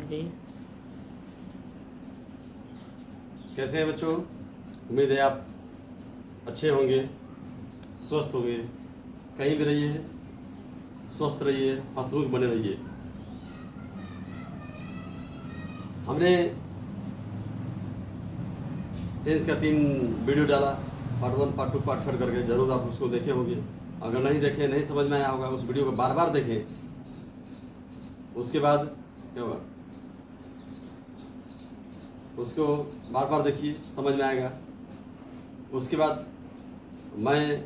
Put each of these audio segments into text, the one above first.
जी। कैसे हैं बच्चों? उम्मीद है आप अच्छे होंगे, स्वस्थ होंगे। कहीं भी रहिए, स्वस्थ रहिए, हंसमुख बने रहिए। हमने टेंस का 3 वीडियो डाला, पार्ट 1, पार्ट 2, पार्ट 3 करके। जरूर आप उसको देखे होंगे। अगर नहीं देखे, नहीं समझ में आया होगा, उस वीडियो को बार बार देखें। उसके बाद क्या होगा, उसको बार बार देखिए, समझ में आएगा। उसके बाद मैं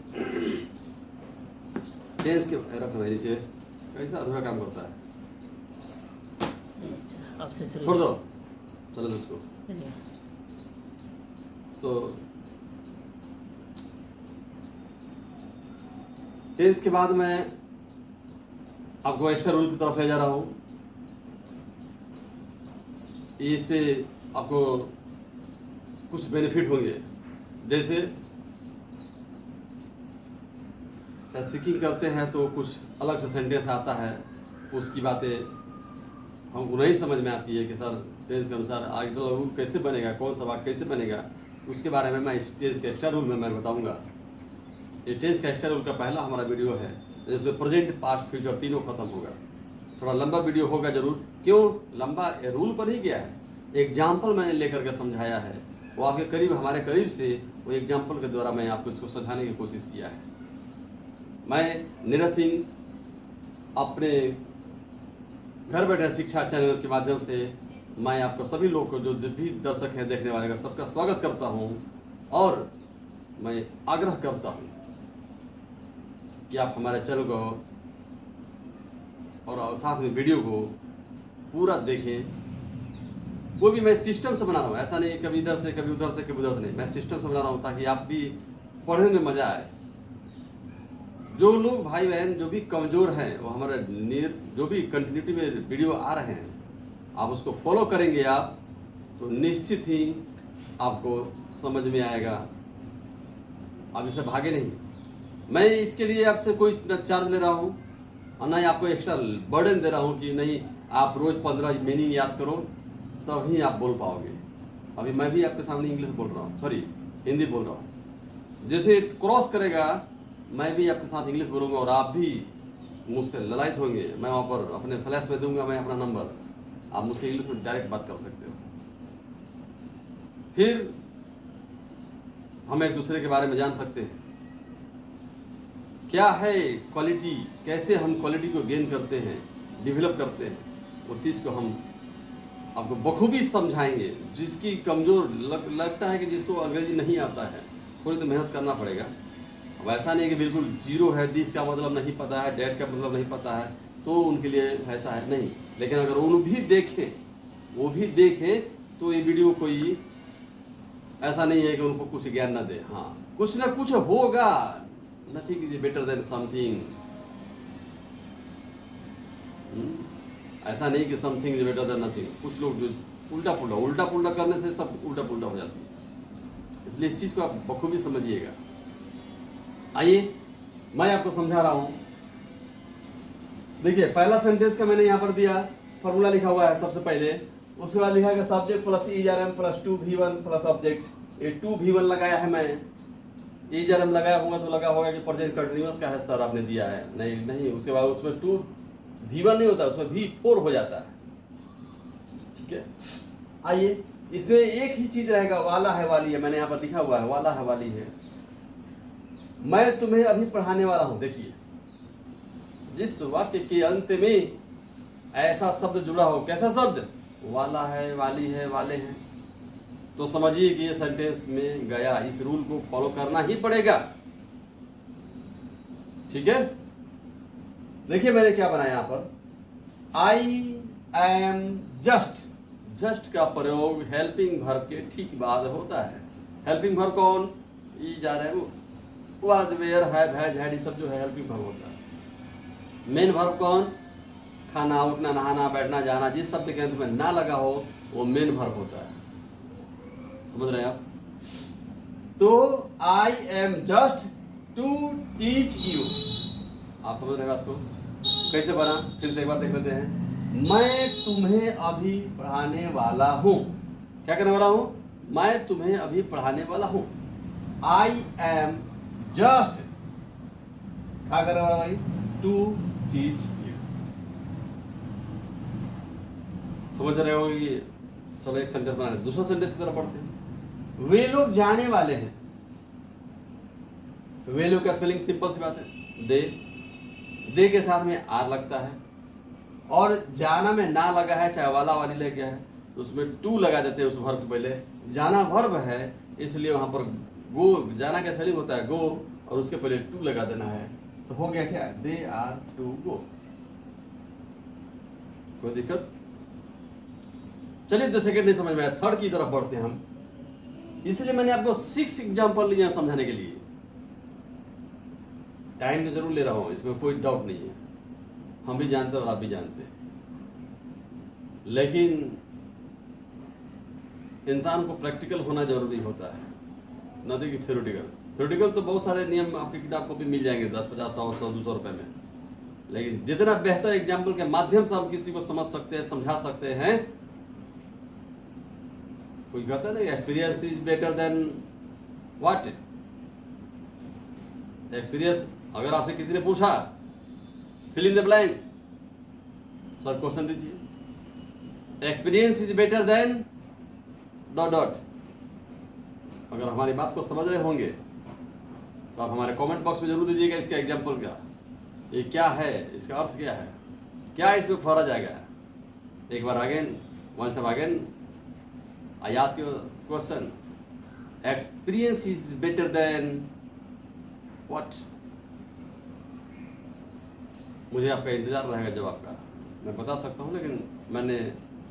टेंस के रखना नीचे कैसा अधूरा काम करता है, आपसे शुरू छोड़ दो, चलो उसको। चलिए। तो टेंस के बाद मैं आपको एक्स्ट्रा रूल की तरफ ले जा रहा हूँ। इससे आपको कुछ बेनिफिट होंगे। जैसे स्पीकिंग करते हैं तो कुछ अलग से सेंटेंस आता है, उसकी बातें हमको नहीं समझ में आती है कि सर टेंस के अनुसार आगे रूल कैसे बनेगा, कौन सा वाक्य कैसे बनेगा। उसके बारे में मैं इस टेंस के एक्स्ट्रा रूल में मैं बताऊंगा। ये टेंस का एक्स्ट्रा रूल का पहला हमारा वीडियो है, जिसमें प्रेजेंट, पास्ट, फ्यूचर तीनों खत्म होगा। थोड़ा लंबा वीडियो होगा जरूर। क्यों लंबा? रूल पर ही गया है, एग्जाम्पल मैंने लेकर के समझाया है। वो आपके करीब, हमारे करीब से वो एग्जाम्पल के द्वारा मैं आपको इसको समझाने की कोशिश किया है। मैं नीरज सिंह अपने घर बैठे शिक्षा चैनल के माध्यम से मैं आपको सभी लोग को, जो भी दर्शक हैं, देखने वाले का, सबका स्वागत करता हूं। और मैं आग्रह करता हूं कि आप हमारे चैनल को और साथ में वीडियो को पूरा देखें। वो भी मैं सिस्टम से बना रहा हूँ, ऐसा नहीं कभी इधर से कभी उधर से कभी उधर से नहीं, मैं सिस्टम से बना रहा हूँ ताकि आप भी पढ़ने में मजा आए। जो लोग भाई बहन जो भी कमजोर हैं, वो हमारे जो भी कंटिन्यूटी में वीडियो आ रहे हैं, आप उसको फॉलो करेंगे आप, तो निश्चित ही आपको समझ में आएगा। आप इसे भागे नहीं। मैं इसके लिए आपसे कोई चार्ज ले रहा हूँ और ना ही आपको एक्स्ट्रा बर्डन दे रहा हूँ कि नहीं आप रोज 15 मीनिंग याद करो तभी आप बोल पाओगे। अभी मैं भी आपके सामने इंग्लिश बोल रहा हूँ, सॉरी हिंदी बोल रहा हूँ। जैसे क्रॉस करेगा मैं भी आपके साथ इंग्लिश बोलूँगा और आप भी मुझसे ललायत होंगे। मैं वहाँ पर अपने फ्लैश में दूंगा मैं अपना नंबर, आप मुझसे इंग्लिश में डायरेक्ट बात कर सकते हो। फिर हम एक दूसरे के बारे में जान सकते हैं, क्या है क्वालिटी, कैसे हम क्वालिटी को गेन करते हैं, डेवलप करते हैं। उस चीज़ को हम आपको बखूबी समझाएंगे। जिसकी कमज़ोर लगता है कि जिसको अंग्रेजी नहीं आता है, थोड़ी तो मेहनत करना पड़ेगा। अब ऐसा नहीं कि बिल्कुल जीरो है, दिस का मतलब नहीं पता है, डेट का मतलब नहीं पता है, तो उनके लिए ऐसा है नहीं। लेकिन अगर वो भी देखें तो ये वीडियो कोई ऐसा नहीं है कि उनको कुछ ज्ञान ना दे। हाँ, कुछ ना कुछ होगा। Nothing is better then something. ऐसा नहीं कि something is better then nothing. कुछ लोग जो उल्टा पुल्टा करने से सब उल्टा पुल्टा हो जाती है। इसलिए इस चीज़ को आप बखूबी समझिएगा। आइए मैं आपको समझा रहा हूं। देखिए पहला सेंटेंस का मैंने यहां पर दिया, फॉर्मूला लिखा हुआ है सबसे पहले। उसके बाद लिखा है subject plus ERM plus 2V1 plus object. ये 2V1 लगाया है मैं, ERM लगाया होगा तो लगा होगा कि प्रेजेंट कंटिन्यूअस का है सर आपने दिया है। नहीं, उसके बाद उसमें 2V1 नहीं होता, उसमें V4 हो जाता है। ठीक है, आइए इसमें एक ही चीज रहेगा, वाला है वाली है। मैंने यहाँ पर लिखा हुआ है वाला है वाली है। मैं तुम्हें अभी पढ़ाने वाला हूं। देखिए जिस वाक्य के अंत में ऐसा शब्द जुड़ा हो, कैसा शब्द? वाला है, वाली है, वाले हैं, तो समझिए कि ये सेंटेंस में गया। इस रूल को फॉलो करना ही पड़ेगा। ठीक है, देखिए मैंने क्या बनाया यहां पर, आई एम जस्ट का प्रयोग हेल्पिंग वर्ब के ठीक बाद होता है। हेल्पिंग वर्ब कौन? Was, were, have, has, had, सब जो है हेल्पिंग वर्ब होता है। मेन वर्ब कौन? खाना, उठना, नहाना, बैठना, जाना। जिस शब्द के अंत में ना लगा हो वो मेन वर्ब होता है। समझ रहे हैं आप? तो I am just to teach you. आप समझ रहे हैं बात को? कैसे बना? फिर से एक बार देख लेते हैं। मैं तुम्हें अभी पढ़ाने वाला हूं। क्या करने वाला हूं? मैं तुम्हें अभी पढ़ाने वाला हूं। आई एम जस्ट, क्या करने वाला भाई? To teach you. समझ रहे हो? ये चलो एक सेंटेंस बनाने, दूसरा सेंटेंस की तरफ पढ़ते हैं। वे लोग जाने वाले हैं। वे लोग का स्पेलिंग सिंपल सी बात है, दे के साथ में आर लगता है, और जाना में ना लगा है, चाहे वाला वाली लग गया है तो उसमें टू लगा देते हैं उस वर्ब के पहले। जाना वर्ब है इसलिए वहां पर गो, जाना का स्पेलिंग होता है गो, और उसके पहले टू लगा देना है, तो हो गया क्या? They are to go. कोई दिक्कत? चलिए द सेकंड नहीं समझ में आया, थर्ड की तरफ बढ़ते हैं हम। इसलिए मैंने आपको 6 एग्जाम्पल लिया समझाने के लिए। टाइम तो जरूर ले रहा हूं, इसमें कोई डाउट नहीं है, हम भी जानते हैं और आप भी जानते हैं। लेकिन इंसान को प्रैक्टिकल होना जरूरी होता है, न कि थ्योरेटिकल। थ्योरेटिकल तो बहुत सारे नियम आपकी किताब को भी मिल जाएंगे 10, 50, 100, 200 रुपए में। लेकिन जितना बेहतर एग्जाम्पल के माध्यम से हम किसी को समझ सकते हैं, समझा सकते हैं। कोई कहता है ना, experience is better than what? Experience, अगर आपसे किसी ने पूछा fill in the blanks, sir question दीजिए, experience is better than dot dot. अगर हमारी बात को समझ रहे होंगे तो आप हमारे कमेंट बॉक्स में जरूर दीजिएगा इसका एग्जाम्पल का, ये क्या है, इसका अर्थ क्या है, क्या इसमें फरा जाएगा। एक बार again, once again I ask you question, experience is better than what? मुझे आपका इंतजार रहेगा जवाब का, मैं बता सकता हूँ, लेकिन मैंने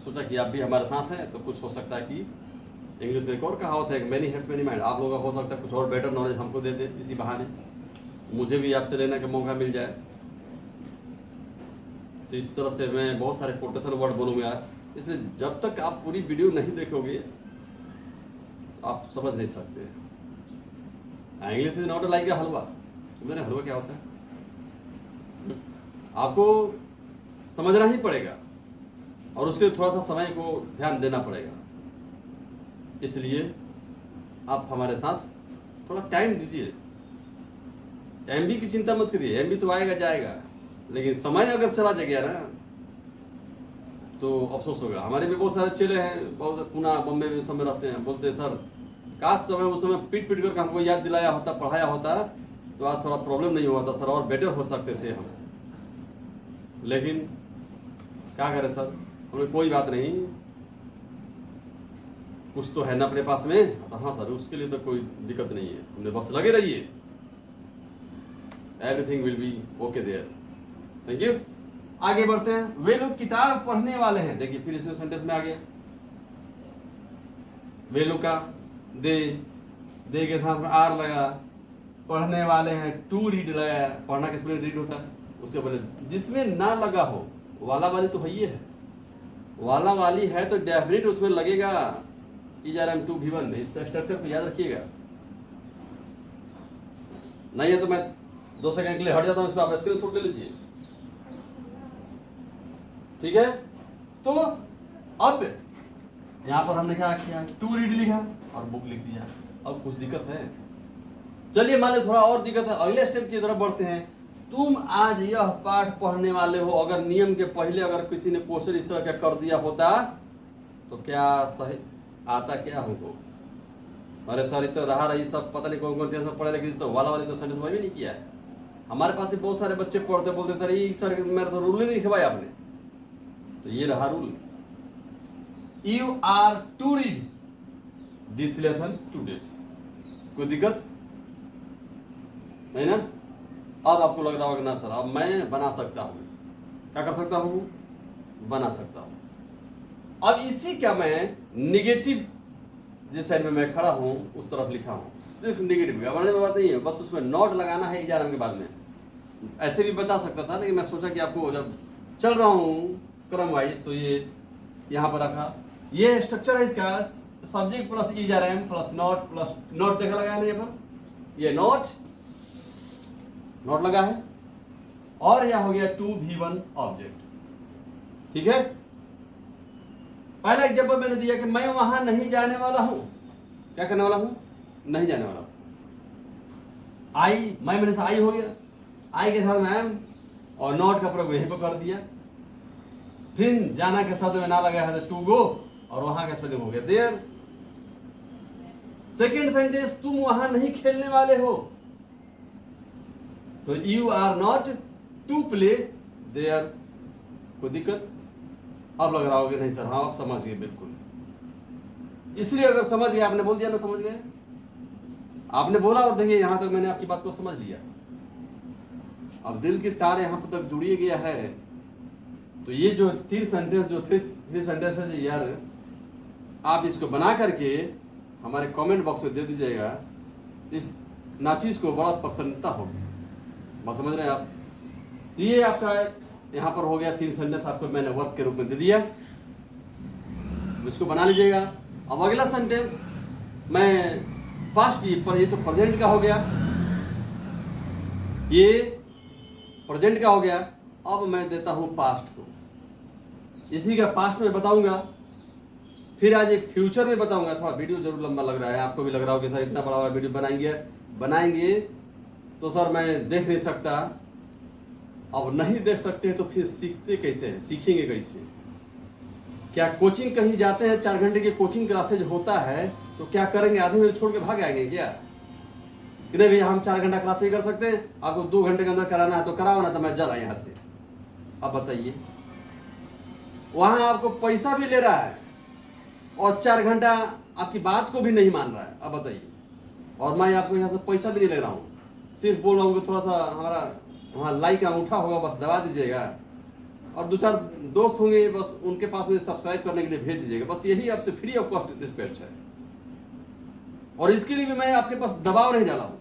सोचा कि आप भी हमारे साथ हैं तो कुछ हो सकता है कि इंग्लिश में एक और कहावत है, मेनी हेड्स मेनी माइंड। आप लोगों का हो सकता है कुछ और बेटर नॉलेज हमको दे दे, इसी बहाने मुझे भी आपसे लेने का मौका मिल जाए। तो इस तरह से मैं बहुत सारे कोटेशन वर्ड बोलूँगा, इसलिए जब तक आप पूरी वीडियो नहीं देखोगे आप समझ नहीं सकते। English is not like a halwa. समझ रहे हलवा क्या होता है? आपको समझना ही पड़ेगा और उसके लिए थोड़ा सा समय को ध्यान देना पड़ेगा। इसलिए आप हमारे साथ थोड़ा टाइम दीजिए। एमबी की चिंता मत करिए, एमबी तो आएगा जाएगा, लेकिन समय अगर चला गया ना तो अफसोस होगा। हमारे भी बहुत सारे चेले हैं, बहुत पुणे बॉम्बे में सब में रहते हैं, बोलते हैं सर काश समय उस समय पीट करके हमको याद दिलाया होता, पढ़ाया होता तो आज थोड़ा प्रॉब्लम नहीं हुआ था सर, और बेटर हो सकते थे हम। लेकिन क्या करें सर, हमें कोई बात नहीं, कुछ तो है ना अपने पास में। तो हाँ सर, उसके लिए तो कोई दिक्कत नहीं है, हमने बस लगे रहिए, everything will be okay there. Thank you. आगे बढ़ते हैं। वे लोग किताब पढ़ने वाले हैं। देखिए फिर इसमें सेंटेंस में आ गया वे लोग का दे के साथ में आर लगा, पढ़ने वाले हैं टू रीड लगाया, पढ़ना किस में रीड होता है उसके पहले जिसमें ना लगा हो, वाला वाली तो है, है वाला वाली है तो डेफिनेट उसमें लगेगा ERM 2 V1। इस स्ट्रक्चर को याद रखिएगा, नहीं है तो मैं 2 सेकंड के लिए हट जाता हूं, इस पर आप स्क्रीनशॉट ले लीजिए, ठीक है। तो अब यहां पर हमने क्या किया, टू रीड लिखा और बुक लिख दिया। अब कुछ दिक्कत है? चलिए मान लो थोड़ा और दिक्कत है, अगले स्टेप की तरफ बढ़ते हैं। तुम आज यह पाठ पढ़ने वाले हो। अगर नियम के पहले अगर किसी ने क्वेश्चन इस तरह का कर दिया होता तो क्या सही आता क्या हमको? अरे सर तो रहा रही सब पता नहीं कौन कौन टेंशन पढ़े, लेकिन सब वाला वाली तो सेंटेंस भी नहीं किया है। हमारे पास भी बहुत सारे बच्चे पढ़ते बोलते सर ये सर मेरा तो रूल ही नहीं लिखवाया आपने। तो ये रहा rule, you are to read this lesson today. कोई दिक्कत नहीं ना? अब आपको लग रहा होगा ना सर अब मैं बना सकता हूं, क्या कर सकता हूं, बना सकता हूं। अब इसी का मैं निगेटिव जिस साइड में मैं खड़ा हूं उस तरफ लिखा हूं, सिर्फ निगेटिव घबराने की बात नहीं है, बस उसमें नोट लगाना है ERM के बाद में। ऐसे भी बता सकता था, लेकिन मैं सोचा कि आपको जब चल रहा हूं क्रम वाइज तो ये यहां पर रखा। ये स्ट्रक्चर है इसका, subject plus ERM plus note plus note देखा लगा है ना, यहाँ पर ये नोट लगा है, और यह हो गया 2V1 ऑब्जेक्ट। ठीक है। पहला एग्जाम्पल मैंने दिया कि मैं वहां नहीं जाने वाला हूं। क्या करने वाला हूं? नहीं जाने वाला हूं। आई, मैं मैंने से आई हो गया, आई के साथ मैम और नॉट का प्रयोग यहीं पर कर दिया। फिर जाना के शब्द में ना लगा है तो टू गो, और वहां का स्पेलिंग हो गया देयर। सेकेंड सेंटेंस, तुम वहां नहीं खेलने वाले हो, तो you are not to play there. कोई दिक्कत? अब लग रहा होगा नहीं सर, हाँ आप समझ गए बिल्कुल। इसलिए अगर समझ गए, आपने बोल दिया ना समझ गए, आपने बोला और देखिए यहां तक मैंने आपकी बात को समझ लिया। अब दिल की तार यहां पर तक जुड़ी गया है, तो ये जो थ्री सेंटेंस है यार, आप इसको बना करके हमारे कमेंट बॉक्स में दे दीजिएगा। इस नाचीज को बड़ा प्रसन्नता होगी। बात समझ रहे हैं आप? ये आपका यहाँ पर हो गया 3 सेंटेंस, आपको मैंने वर्क के रूप में दे दिया, इसको बना लीजिएगा। अब अगला सेंटेंस मैं पास्ट की पर, ये तो प्रेजेंट का हो गया, ये प्रेजेंट का हो गया। अब मैं देता हूं पास्ट को, इसी का पास्ट में बताऊंगा, फिर आज एक फ्यूचर में बताऊंगा। थोड़ा वीडियो जरूर लंबा लग रहा है, आपको भी लग रहा हो कि सर इतना बड़ा बड़ा वीडियो बनाएंगे तो सर मैं देख नहीं सकता। अब नहीं देख सकते तो फिर सीखते कैसे हैं, सीखेंगे कैसे? क्या कोचिंग कहीं जाते हैं, 4 घंटे की कोचिंग क्लासेज होता है, तो क्या करेंगे? आधे में छोड़ के भाग आएंगे क्या? कि नहीं भैया हम 4 घंटा क्लास नहीं कर सकते, आपको 2 घंटे के अंदर कराना है तो कराओ ना, तो मैं चला यहाँ से। अब बताइए, वहां आपको पैसा भी ले रहा है और 4 घंटा आपकी बात को भी नहीं मान रहा है। अब बताइए, और मैं आपको यहाँ से पैसा भी नहीं ले रहा हूँ, सिर्फ बोल रहा हूँ कि थोड़ा सा हमारा वहाँ लाइक अंगूठा होगा, बस दबा दीजिएगा, और 2-4 दोस्त होंगे बस उनके पास में सब्सक्राइब करने के लिए भेज दीजिएगा। बस यही आपसे फ्री ऑफ कॉस्ट रिस्पेक्ट है, और इसके लिए भी मैं आपके पास दबाव नहीं डाला हूं।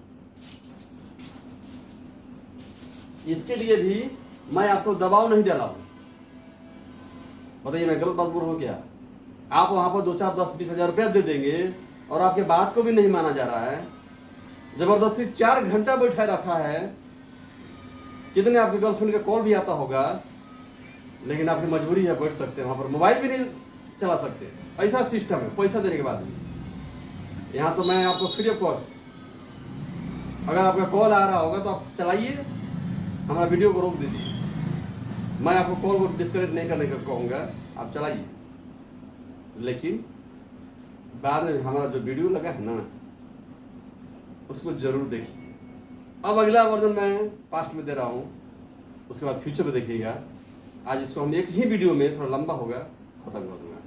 इसके लिए भी मैं आपको दबाव नहीं डाला हूं। बताइए मैं गलत बात बोल रहा हूं क्या? आप वहां पर 2-4 10-20 हजार रुपया दे देंगे और आपके बात को भी नहीं माना जा रहा है, जबरदस्ती 4 घंटा बैठा रखा है। कितने आपके गर्लफ्रेंड का कॉल भी आता होगा, लेकिन आपकी मजबूरी है, बैठ सकते हैं वहां पर, मोबाइल भी नहीं चला सकते। ऐसा सिस्टम है पैसा देने के बाद भी। यहाँ तो मैं आपको फ्री ऑफ कॉस्ट, अगर आपका कॉल आ रहा होगा तो आप चलाइए, हमारा वीडियो को रोक दीजिए। मैं आपको कॉल को डिस्कनेक्ट नहीं करने का कहूँगा, आप चलाइए, लेकिन बाद में हमारा जो वीडियो लगा है ना, उसको जरूर देखिए। अब अगला वर्जन मैं पास्ट में दे रहा हूँ, उसके बाद फ्यूचर में देखिएगा। आज इसको हम एक ही वीडियो में, थोड़ा लंबा होगा, खत्म कर दूंगा।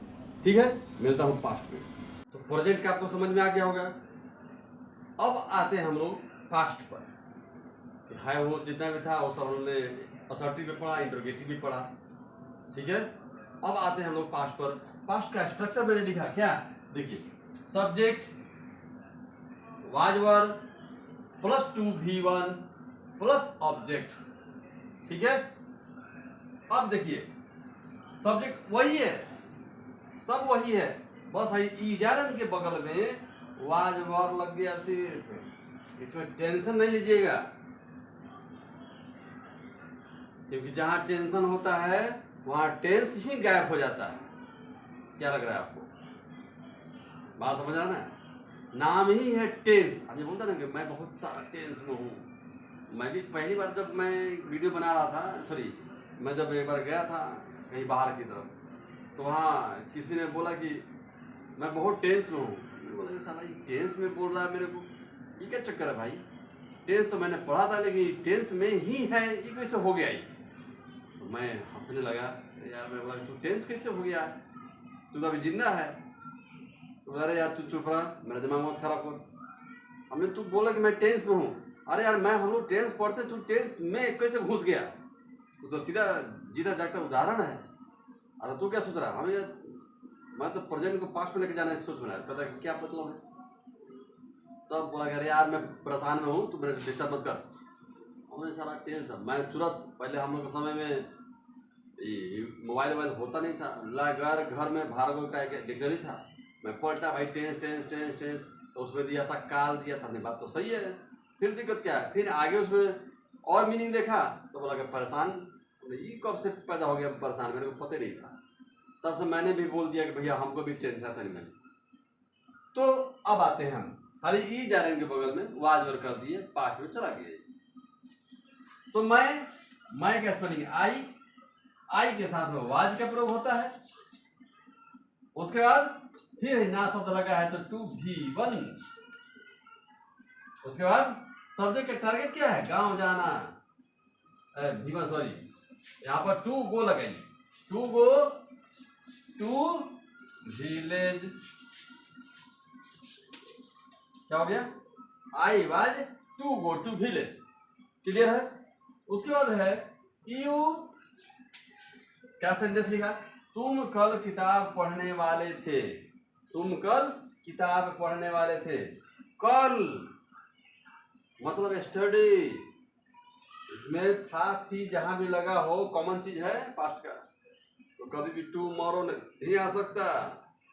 ठीक है, मिलता हूँ पास्ट में। तो प्रेजेंट का आपको समझ में आ गया होगा। अब आते हैं हम लोग पास्ट पर। है वो जितना भी था वो सब हमने असर्टिव भी पढ़ा, इंट्रोगेटिव भी पढ़ा। ठीक है, अब आते हैं हम लोग पास्ट पर। पास्ट का स्ट्रक्चर मैंने लिखा क्या, देखिए, subject was were plus 2V1 plus object. ठीक है, अब देखिए सब्जेक्ट वही है, सब वही है, बस इजारन के बगल में वाज वर लग गया सिर्फ। इसमें टेंशन नहीं लीजिएगा, क्योंकि जहां टेंशन होता है वहां टेंस ही गायब हो जाता है। क्या लग रहा है आपको? बात समझ रहा ना? नाम ही है टेंस। अभी बोलता ना कि मैं बहुत सारा टेंस में हूँ। मैं भी पहली बार जब मैं वीडियो बना रहा था, सॉरी मैं जब एक बार गया था कहीं बाहर की तरफ, तो वहाँ किसी ने बोला कि मैं बहुत टेंस में हूँ। मैं बोला कि साला ये टेंस में बोल रहा है मेरे को, ये क्या चक्कर है भाई? टेंस तो मैंने पढ़ा था, लेकिन टेंस में ही है, ये कैसे हो गया ये? तो मैं हंसने लगा यार। मैं बोला तू टेंस कैसे हो गया, तू तो अभी जिंदा है। तो अरे यार तू चुप रहा, मेरा दिमाग मत खराब कर। हमने तू बोला कि मैं टेंस में हूँ। अरे यार मैं हम लोग टेंस पढ़ते, तू टेंस में कैसे घुस गया? तू तो सीधा जीता जागता उदाहरण है। अरे तू क्या सोच रहा? हमें मैं तो प्रेजेंट को पास्ट में लेके जाने की सोच बना है, पता क्या मतलब है? तब बोला कि अरे यार मैं परेशान में हूँ, तू मेरे डिस्टर्ब मत कर। हमें सारा टेंस था। मैं तुरंत, पहले हम लोग के समय में मोबाइल होता नहीं था, घर में भार्गव का एक डिक्शनरी था। मैं पढ़ता भाई टेंस टेंस टेंस टेंस, तो उसमें दिया था काल दिया था। नहीं बात तो सही है, फिर दिक्कत क्या है? फिर आगे उसमें और मीनिंग देखा तो बोला कि परेशान ये कब से पैदा हो गया परेशान, मेरे को पता ही नहीं था। तब से मैंने भी बोल दिया कि भैया हमको भी टेंशन था नहीं मैंने। तो अब आते हैं हम, खाली ई जा रहे हैं के बगल में, वाज वर कर दिए, पास्ट में चला गया। तो मैं क्या स्पेलिंग आई के साथ में वाज का प्रयोग होता है। उसके बाद फिर ना शब्द लगा है तो टू भी वन। उसके बाद सब्जेक्ट का टारगेट क्या है, गांव जाना, भीवन सॉरी, यहाँ पर टू गो लगाइए, टू गो टू विलेज। क्या हो गया, I was to go to village. Clear है। उसके बाद है यू, क्या सेंटेंस लिखा, तुम कल किताब पढ़ने वाले थे, तुम कल किताब पढ़ने वाले थे। कल मतलब स्टडी, इसमें था थी जहां भी लगा हो कॉमन चीज है पास्ट का, तो कभी भी टुमारो नहीं आ सकता,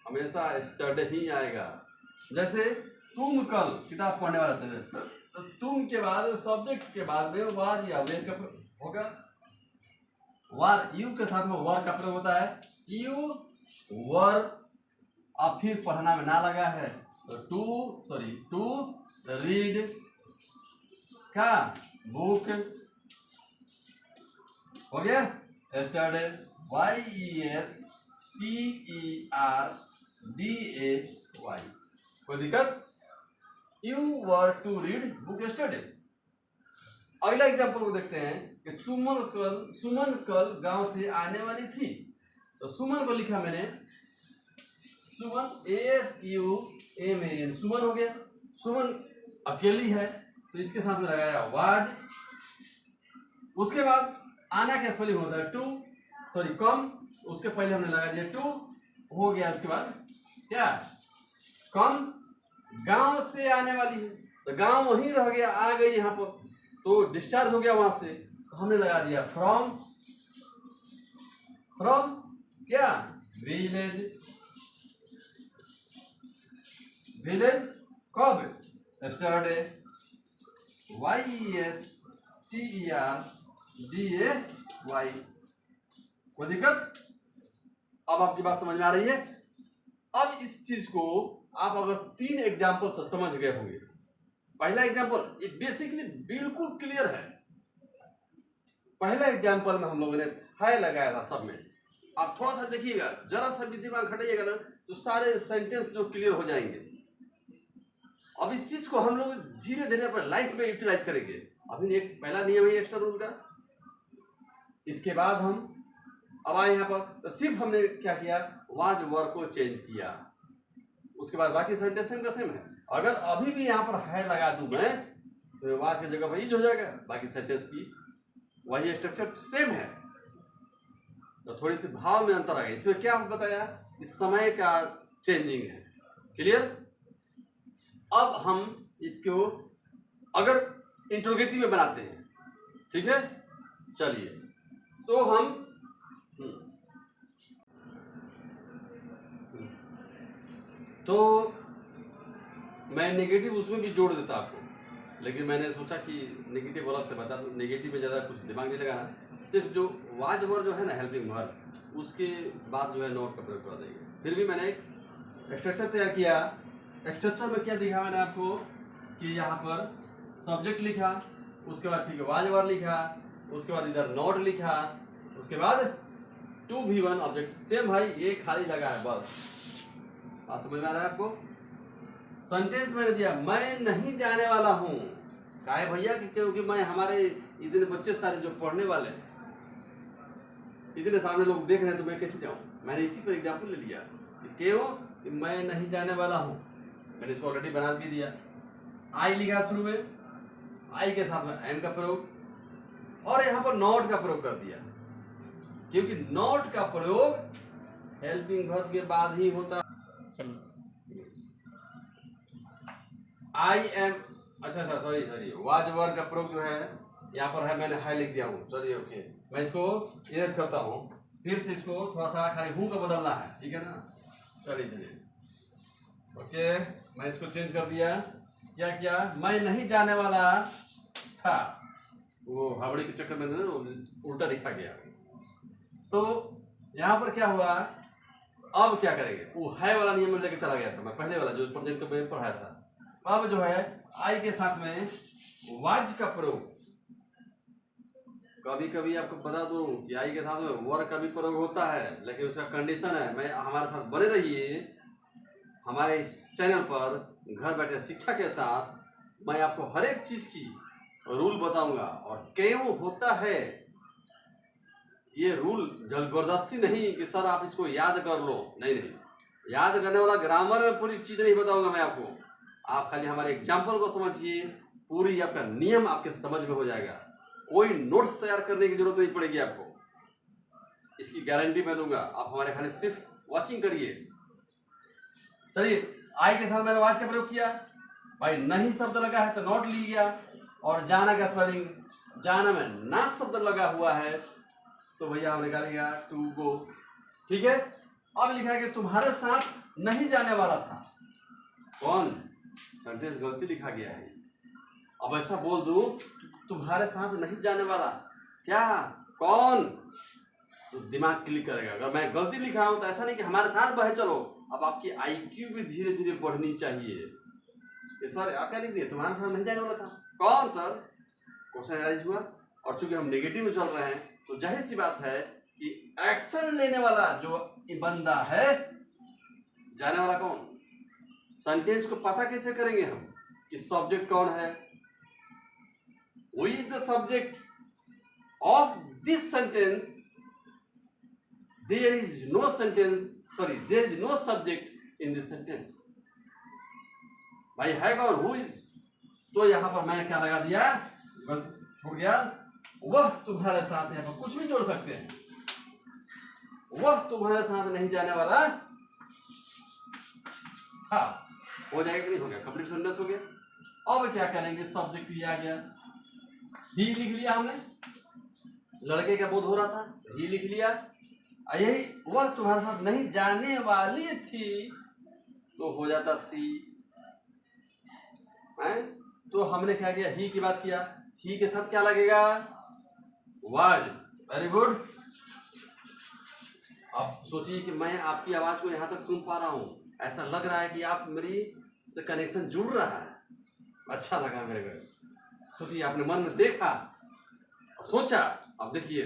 हमेशा स्टडी ही आएगा। जैसे तुम कल किताब पढ़ने वाले थे, तो तुम के बाद सब्जेक्ट के बाद में वार या वेर का होगा, वार यू के साथ में वर का प्रयोग होता है, यू वर। अब फिर पढ़ना में ना लगा है तो टू रीड का बुक हो गया। स्टडी YESTERDAY, कोई दिक्कत। You were to read book study. अगला एग्जाम्पल को देखते हैं कि सुमन कल गांव से आने वाली थी। तो सुमन को लिखा मैंने, सुमन SUMAN, सुमन हो गया। सुमन अकेली है तो इसके साथ में लगाया वाज। उसके बाद आना का स्पेलिंग होता है कम, उसके पहले हमने लगा दिया टू, हो गया। उसके बाद क्या, कम, गांव से आने वाली है तो गांव वहीं रह गया, आ गई यहाँ पर तो डिस्चार्ज हो गया वहां से, तो हमने लगा दिया फ्रॉम क्या, विलेज। कब, स्टडी YESTERDAY। कोई दिक्कत। अब आपकी बात समझ में आ रही है। अब इस चीज को आप अगर 3 एग्जाम्पल से समझ गए होंगे। पहला एग्जाम्पल ये बेसिकली बिल्कुल क्लियर है। पहला एग्जाम्पल में हम लोगों ने है लगाया था सब में। आप थोड़ा सा देखिएगा, जरा सा भी दिमाग हटाइएगा ना तो सारे सेंटेंस जो क्लियर हो जाएंगे। अब इस चीज को हम लोग धीरे धीरे अपने लाइफ में यूटिलाइज करेंगे। अभी एक पहला नियम है एक्स्ट्रा रूल का। इसके बाद हम अब आए यहाँ पर तो सिर्फ हमने क्या किया, वाज वर को चेंज किया। उसके बाद बाकी सेंटेंस सेम का सेम है। अगर अभी भी यहाँ पर है लगा दूं मैं तो वाज की जगह पर यूज हो जाएगा, बाकी सेंटेंस की वही स्ट्रक्चर सेम है। तो थोड़ी सी भाव में अंतर आ गया। इसमें क्या बताया, इस समय का चेंजिंग है। क्लियर। अब हम इसको अगर इंट्रोगेटिव में बनाते हैं, ठीक है, चलिए। तो हम तो मैं नेगेटिव उसमें भी जोड़ देता आपको, लेकिन मैंने सोचा कि नेगेटिव अलग से बता दूं। नेगेटिव में ज़्यादा कुछ दिमाग नहीं लगाना, सिर्फ जो वाज वर जो है ना हेल्पिंग वर्ब, उसके बाद जो है नोट का प्रयोग कर देंगे। फिर भी मैंने एक स्ट्रक्चर तैयार किया। स्ट्रक्चर में क्या दिखा मैंने आपको कि यहाँ पर सब्जेक्ट लिखा, उसके बाद ठीक है वाज वर लिखा, उसके बाद इधर नोट लिखा, उसके बाद टू भी वन ऑब्जेक्ट सेम भाई, ये खाली लगा है बस। बात समझ में आ रहा है आपको। सेंटेंस मैंने दिया, मैं नहीं जाने वाला हूँ। काहे भैया कि क्योंकि मैं हमारे इतने बच्चे सारे जो पढ़ने वाले हैं, इतने सामने लोग देख रहे हैं तो मैं कैसे जाऊँ। मैंने इसी पर एग्जाम्पल ले लिया कि क्यों कि मैं नहीं जाने वाला हूँ। मैंने इसको ऑलरेडी बना भी दिया। आई लिखा शुरू में, आई के साथ में एम का प्रयोग, और यहाँ पर नॉट का प्रयोग कर दिया, क्योंकि नॉट का प्रयोग हेल्पिंग वर्ब के बाद ही होता। आई एम, अच्छा सॉरी वाज वर का प्रयोग जो है यहाँ पर है, मैंने हाई लिख दिया हूँ। चलिए ओके, मैं इसको इरेज करता हूँ, फिर से इसको थोड़ा सा खाली हूँ का बदलना है, ठीक है ना। चलिए ओके, मैं इसको चेंज कर दिया। क्या किया, मैं नहीं जाने वाला था, वो हावड़े के चक्कर में ना उल्टा लिखा गया। तो यहाँ पर क्या हुआ, अब क्या करेंगे, वो है वाला नियम में लेके चला गया था मैं, पहले वाला जो प्रोजेक्ट पे पढ़ाया था। अब जो है आई के साथ में वाज का प्रयोग, कभी कभी आपको बता दूं कि आई के साथ में वर का भी प्रयोग होता है, लेकिन उसका कंडीशन है, मैं हमारे साथ बने रहिए हमारे इस चैनल पर घर बैठे शिक्षा के साथ। मैं आपको हर एक चीज की रूल बताऊंगा और क्यों होता है ये रूल। जबरदस्ती नहीं कि सर आप इसको याद कर लो, नहीं नहीं, याद करने वाला ग्रामर में पूरी चीज नहीं बताऊंगा मैं आपको, आप खाली हमारे एग्जाम्पल को समझिए, पूरी आपका नियम आपके समझ में हो जाएगा, कोई नोट्स तैयार करने की जरूरत नहीं पड़ेगी आपको, इसकी गारंटी मैं दूंगा। आप हमारे खाली सिर्फ वॉचिंग करिए। चलिए, आई के साथ मैंने वाच का प्रयोग किया, भाई नहीं शब्द लगा है तो नॉट लिया, और जाना का स्पेलिंग, जाना में ना शब्द लगा हुआ है तो भैया हम निकालेगा टू गो। ठीक है, अब लिखा है कि तुम्हारे साथ नहीं जाने वाला था, कौन, सेंटेंस गलती लिखा गया है। अब ऐसा बोल दूं तुम्हारे साथ नहीं जाने वाला, क्या, कौन, तो दिमाग क्लिक करेगा। अगर मैं गलती लिखा हूं तो ऐसा नहीं कि हमारे साथ बहे चलो, अब आपकी आईक्यू भी धीरे धीरे बढ़नी चाहिए। ये सर आप क्या लिख दिए, तुम्हारे साथ नहीं जाने वाला था, कौन सर, क्वेश्चन एनालाइज हुआ। और चूंकि हम नेगेटिव में चल रहे हैं तो जाहिर सी बात है कि एक्शन लेने वाला जो बंदा है, जाने वाला कौन, सेंटेंस को पता कैसे करेंगे हम कि सब्जेक्ट कौन है, Who is the subject of this sentence? There is no sentence, sorry, there is no subject in this sentence. भाई है कौन, who is, तो यहाँ पर मैंने क्या लगा दिया, छोड़ गया, वह तुम्हारे साथ, यहाँ पर कुछ भी जोड़ सकते हैं, वह तुम्हारे साथ नहीं जाने वाला, हाँ हो जाएगा कि नहीं हो गया, कंप्लीट सेंटेंस हो गया। अब क्या करेंगे, सब्जेक्ट लिया गया, ही लिख लिया हमने, लड़के का बोध हो रहा था, ही लिख लिया, यही वह तुम्हारे साथ नहीं जाने वाली थी तो हो जाता सी है। तो हमने क्या किया, ही की बात किया, ही के साथ क्या लगेगा, वाज, वेरी गुड। अब सोचिए कि मैं आपकी आवाज को यहां तक सुन पा रहा हूं, ऐसा लग रहा है कि आप मेरी से कनेक्शन जुड़ रहा है, अच्छा लगा मेरे को। सोचिए आपने मन में देखा और सोचा, अब देखिए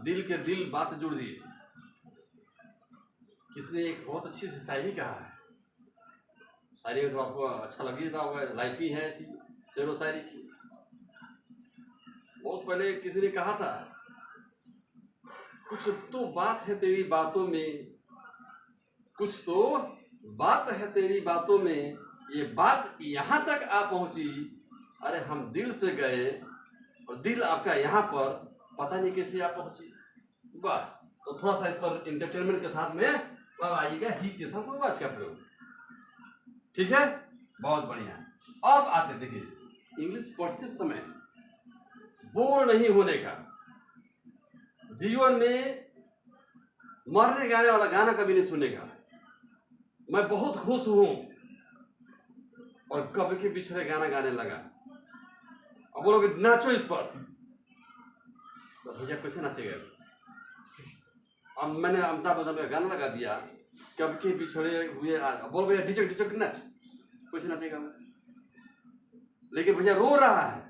दिल के दिल बात जुड़ दी। किसने एक बहुत अच्छी सी शायरी कहा है, शायरी में तो आपको अच्छा लग ही रहा होगा, लाइफ ही है ऐसी शेर व शायरी की। बहुत पहले किसी ने कहा था, कुछ तो बात है तेरी बातों में, कुछ तो बात है तेरी बातों में, ये बात यहाँ तक आ पहुंची, अरे हम दिल से गए और दिल आपका यहाँ पर पता नहीं कैसे आ पहुंची। वाह, तो थोड़ा सा इस पर इंटरटेनमेंट के साथ में अब आइएगा ही के साथ में वाच का प्रयोग, ठीक है, बहुत बढ़िया। अब आते देखिए इंग्लिश पढ़ते समय बोर नहीं होने का, जीवन में मरने गाने वाला गाना कभी नहीं सुनेगा। मैं बहुत खुश हूं और कभी के पिछड़े गाना गाने लगा, अब बोलोगे नाचो इस पर, तो भैया कैसे नाचेगा। अब मैंने अमिताभ बच्चन का गाना लगा दिया, कब के बिछड़े हुए, बोल भैया डिचक डिचक नाच, कैसे नाचेगा वो। लेकिन भैया रो रहा है,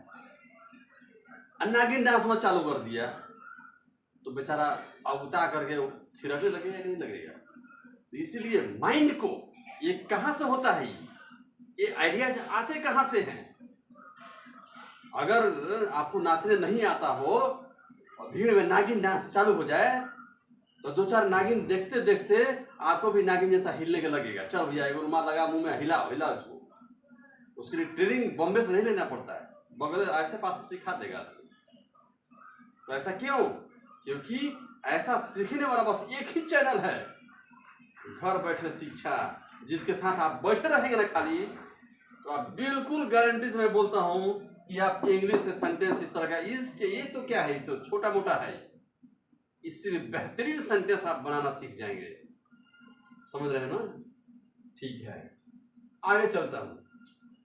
नागिन डांस में चालू कर दिया, तो बेचारा अवता करके थिरकने लगेगा नहीं लगेगा। तो इसीलिए माइंड को, ये कहां से होता है, ये आइडियाज आते कहां से हैं। अगर आपको नाचने नहीं आता हो और भीड़ में नागिन डांस चालू हो जाए तो दो चार नागिन देखते देखते आपको भी नागिन जैसा हिलने के लगेगा। चल भैया एक रुमाल लगा मुंह में, हिलाओ हिलाओ इसको। उसके लिए ट्रेनिंग बॉम्बे से नहीं लेना पड़ता है, बगल ऐसे पास सिखा देगा। तो ऐसा क्यों, क्योंकि ऐसा सीखने वाला बस एक ही चैनल है, घर बैठे शिक्षा, जिसके साथ आप बैठे रहेंगे ना खाली, तो आप बिल्कुल गारंटी से मैं बोलता हूं कि आप इंग्लिश से सेंटेंस इस तरह का, इसके ये तो क्या है, तो छोटा मोटा है, इससे भी बेहतरीन सेंटेंस आप बनाना सीख जाएंगे। समझ रहे हैं ना, ठीक है, आगे चलता हूं।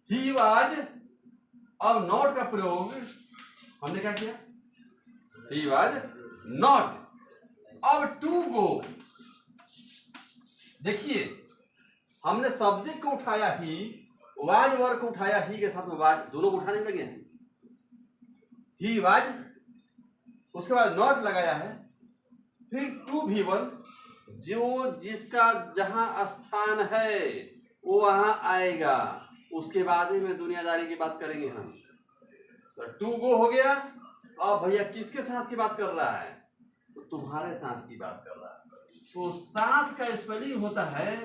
ही वाज, अब नॉट का प्रयोग हमने क्या किया, ही वाज नॉट। अब टू गो, देखिए हमने सब्जेक्ट को उठाया ही, वाज वर्ग को उठाया ही के साथ में वाज, दोनों को उठाने लगे हैं। ही वाज, उसके बाद नॉट लगाया है, फिर टू भी वन, जो जिसका जहां स्थान है वो वहां आएगा, उसके बाद ही में दुनियादारी की बात करेंगे हम। तो टू गो हो गया। अब भैया किसके साथ की बात कर रहा है? तो तुम्हारे साथ की बात कर रहा है। तो साथ का स्पेलिंग होता है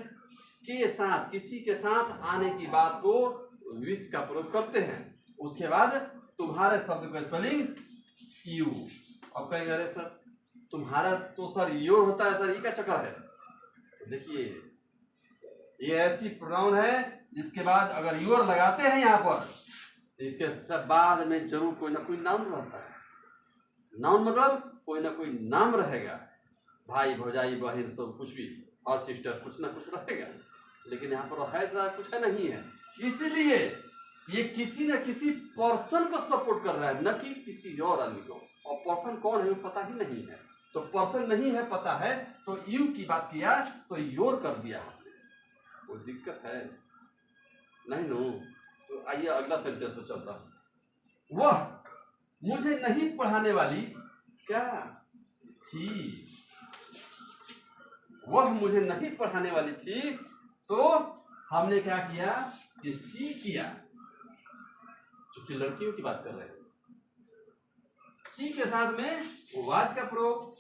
के साथ, किसी के साथ आने की बात को विथ का प्रयोग करते हैं। उसके बाद तुम्हारे शब्द का स्पेलिंग यू। अब कहेंगे अरे सर तुम्हारा तो सर योर होता है सर, ये क्या चक्कर है? तो देखिए ये ऐसी प्रोनाउन है जिसके बाद अगर योर लगाते हैं यहाँ पर तो इसके सब बाद में जरूर कोई ना कोई नाम रहता है। नाउन मतलब कोई ना कोई नाम रहेगा, भाई भौजाई बहन सब कुछ भी, और सिस्टर कुछ ना कुछ रहेगा, लेकिन यहाँ पर है जरा कुछ है नहीं है। इसीलिए ये किसी न किसी पर्सन को सपोर्ट कर रहा है, न कि किसी और आदमी को। और पर्सन कौन है पता ही नहीं है, तो पर्सन नहीं है पता है तो यू की बात किया तो योर कर दिया, कोई दिक्कत है नहीं नो। तो आइए अगला सेंटेंस पे चलता हूं। वह मुझे नहीं पढ़ाने वाली क्या थी, वह मुझे नहीं पढ़ाने वाली थी, तो हमने क्या किया कि सी किया, क्योंकि लड़कियों की बात कर रहे हैं। सी के साथ में वाज का प्रयोग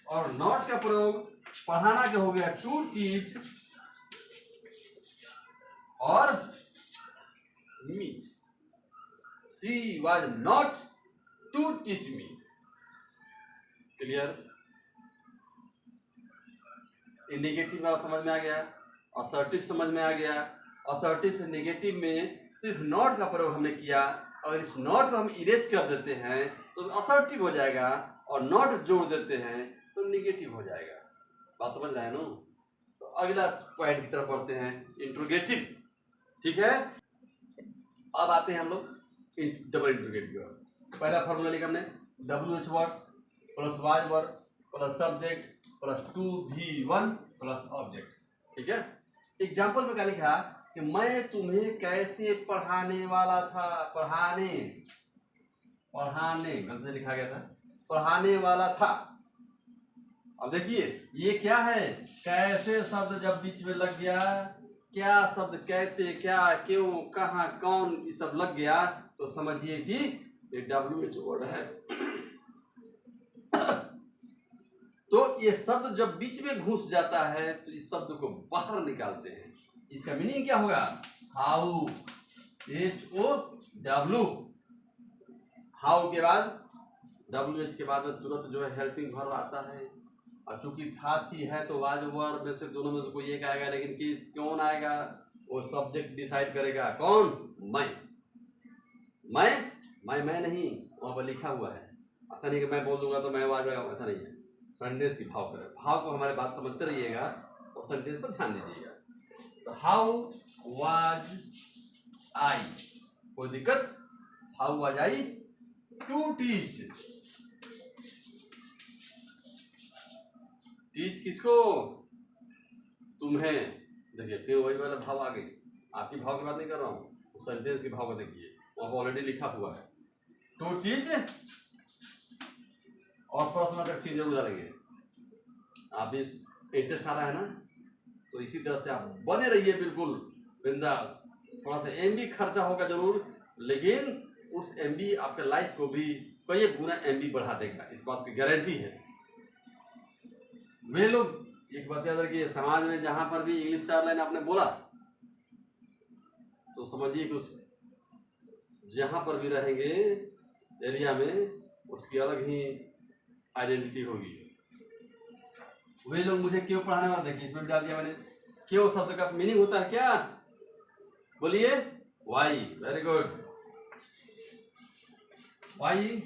और नॉट का प्रयोग, पढ़ाना क्या हो गया टू टीच, और me, she was not to teach me. Clear? Negative वाला समझ में आ गया, असर्टिव समझ में आ गया। असर्टिव से नेगेटिव में सिर्फ नॉट का प्रयोग हमने किया, अगर इस नॉट को हम इरेज कर देते हैं तो असर्टिव हो जाएगा, और नॉट जोड़ देते हैं तो नेगेटिव हो जाएगा। बात समझ रहे हैं ना? तो अगला पॉइंट की तरफ बढ़ते हैं, इंट्रोगेटिव। ठीक है, अब आते हैं हम लोग डबल इंट्रोगेटिव। पहला फॉर्मूला लिखा हमने, WH words plus was word plus subject plus two भी वन प्लस ऑब्जेक्ट। ठीक है, एग्जाम्पल में क्या लिखा कि मैं तुम्हें कैसे पढ़ाने वाला था, पढ़ाने गलत से लिखा गया था, पढ़ाने वाला था। अब देखिए ये क्या है, कैसे शब्द जब बीच में लग गया, क्या शब्द कैसे, क्या, क्यों, कहाँ, कौन, ये सब लग गया तो समझिए कि ये WH वर्ड है। तो ये शब्द जब बीच में घुस जाता है तो इस शब्द को बाहर निकालते हैं। इसका मीनिंग क्या होगा, हाउ, HOW, हाउ के बाद WH के बाद में तुरंत जो है हेल्पिंग वर्ब आता है, और चूंकि था थी है तो वाज वर्ब में से दोनों में से कोई एक आएगा, लेकिन किस कौन आएगा वो सब्जेक्ट डिसाइड करेगा। कौन? मैं नहीं, वहां पर लिखा हुआ है। ऐसा नहीं कि मैं बोल दूंगा तो मैं वाज आएगा, ऐसा नहीं है। सेंटेंस की भाव करें, भाव को हमारे बात समझते रहिएगा और सेंटेंस पर ध्यान दीजिएगा। तो हाउ वाज आई, कोई दिक्कत? How was I to teach, teach किसको? तुम्हें। देखिए फिर वही वाला भाव आ गई, आपकी भाव की बात नहीं कर रहा हूँ, तो सेंटेंस के भाव को देखिए, वहां ऑलरेडी लिखा हुआ है टू टीच, और प्रश्न तक चीज जरूर डालेंगे। आप इस इंटरेस्ट आ रहा है ना, तो इसी तरह से आप बने रहिए बिल्कुल बिंदास। थोड़ा सा MB खर्चा होगा जरूर, लेकिन उस MB आपके लाइफ को भी कई गुना MB बढ़ा देगा, इस बात की गारंटी है। वे लोग एक बात याद रखिए, समाज में जहां पर भी इंग्लिश 4 लाइन आपने बोला तो समझिए कि उस जहां पर भी रहेंगे एरिया में उसकी अलग ही आइडेंटिटी होगी। वे लोग मुझे क्यों पढ़ाने वाले, देखिए इसमें भी डाल दिया मैंने। क्यों शब्द का मीनिंग होता है क्या? बोलिए वाई, वेरी गुड, वाई।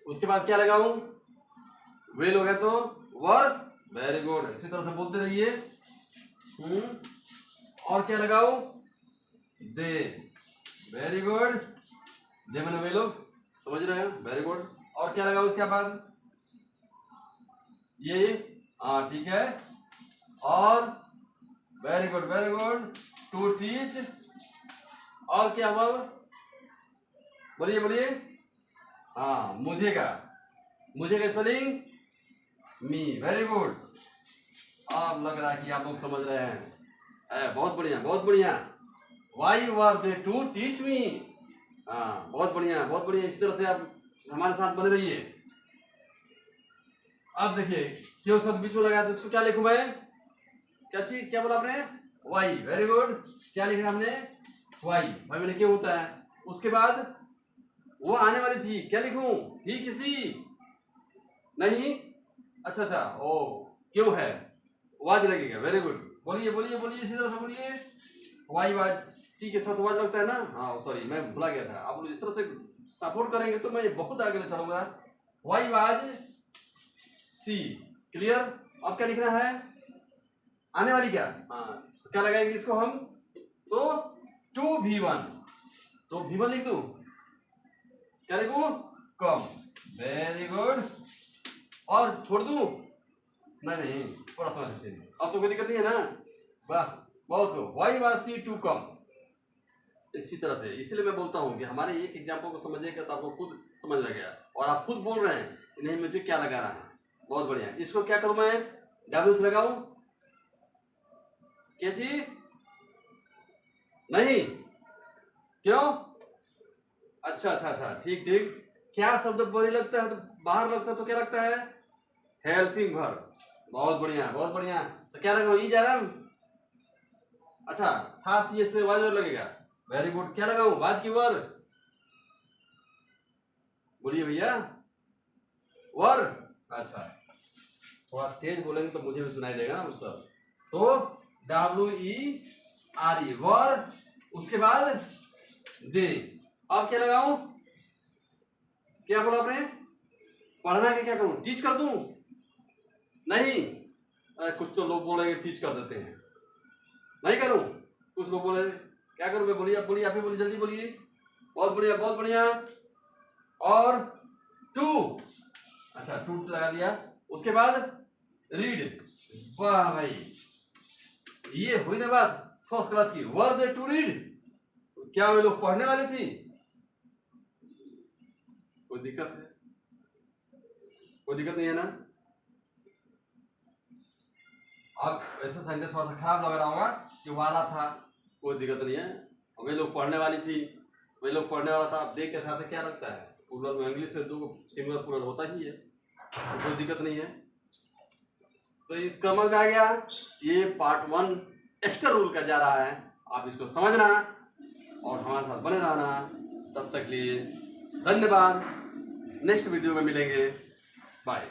उसके बाद क्या लगाऊं? वे लोग है तो वर्ब, वेरी गुड, इसी तरह से बोलते रहिए। और क्या लगाऊं? दे, वेरी गुड, दे मैंने वे लोग, समझ रहे हैं, वेरी गुड। और क्या लगाऊं उसके बाद? ये हाँ ठीक है। और very good very good, to teach. और क्या हुआ, बोलिए बोलिए। हाँ मुझे का स्पेलिंग मी, वेरी गुड। अब लग रहा है कि आप लोग समझ रहे हैं। बहुत बढ़िया बहुत बढ़िया। Why were they to teach me. हाँ बहुत बढ़िया बहुत बढ़िया, इसी तरह से आप हमारे साथ बने रहिए। अब देखिए क्यों शब्द बीच में लगाया तो उसको क्या लिखूं मैं, क्या चीज, क्या बोला आपने, वाई, वेरी गुड। क्या लिखा हमने, वाई, वाई मैंने क्यों होता है। उसके बाद वो आने वाली थी, क्या लिखूं, ही किसी, नहीं, अच्छा अच्छा, ओ क्यों है, वाज लगेगा, वेरी गुड। बोलिए बोलिए बोलिए, इसी तरह से बोलिए। वाई वाज, सी के साथ वाज लगता है ना, हाँ सॉरी मैं भुला गया था। आप लोग इस तरह से सपोर्ट करेंगे तो मैं बहुत आगे चलूंगा। Why was she, clear. अब क्या लिखना है, आने वाली क्या, हाँ तो क्या लगाएंगे इसको हम, तो टू V1, तो V1 लिख दूं, क्या लिखूं, कम, वेरी गुड। और छोड़ दूं, नहीं थोड़ा समझ सकते, अब तो कोई दिक्कत नहीं है ना, वाह बहुत हो। Why was she to come, इसी तरह से। इसलिए मैं बोलता हूँ कि हमारे एक एग्जाम्पल को समझिएगा तो आपको खुद समझ लग गया, और आप खुद बोल रहे हैं नहीं मुझे क्या लगाना है। बहुत बढ़िया, इसको क्या करूं मैं, डब्ल्यू से लगाऊं, क्या जी, नहीं, क्यों, अच्छा अच्छा अच्छा, ठीक ठीक। क्या शब्द बड़ी लगता है तो बाहर लगता है तो क्या लगता है, हेल्पिंग वर्ब, बहुत बढ़िया बहुत बढ़िया। तो क्या लगाऊं, ई जा रहा, अच्छा था ये से वाज लगेगा, वेरी गुड। क्या लगाऊं, वाज की वर, बोलिए भैया, वर, अच्छा थोड़ा तेज बोलेंगे तो मुझे भी सुनाई देगा ना उस सब। तो WERE, वर, उसके बाद दे। अब क्या लगाऊं, क्या बोला आपने, पढ़ना है, क्या करूं, टीच कर दूं, नहीं, कुछ तो लोग बोलेंगे टीच कर देते हैं, नहीं करूं, कुछ लोग बोले क्या करूं मैं, बोलिए आप, बोलिए आप ही बोलिए, जल्दी बोलिए। बहुत बढ़िया बहुत बढ़िया। और टू, अच्छा टू लगा दिया, उसके बाद रीड, वाह भाई ये हुई ना बात फर्स्ट क्लास की। वर दे टू रीड, क्या वे लोग पढ़ने वाले थी, कोई दिक्कत है, कोई दिक्कत नहीं है ना। अब ऐसा सेंटेंस थोड़ा सा खराब लग रहा होगा कि वाला था, कोई दिक्कत नहीं है। वे लोग पढ़ने वाली थी, वे लोग पढ़ने वाला था, अब देख के साथ क्या लगता है, प्लूरल में इंग्लिश में दो सिंगुलर प्लूरल होता ही है, तो कोई दिक्कत नहीं है। तो इस समझ में आ गया, ये पार्ट 1 एक्स्ट्रा रूल का जा रहा है, आप इसको समझना और हमारे साथ बने रहना। तब तक लिए धन्यवाद, नेक्स्ट वीडियो में मिलेंगे, बाय।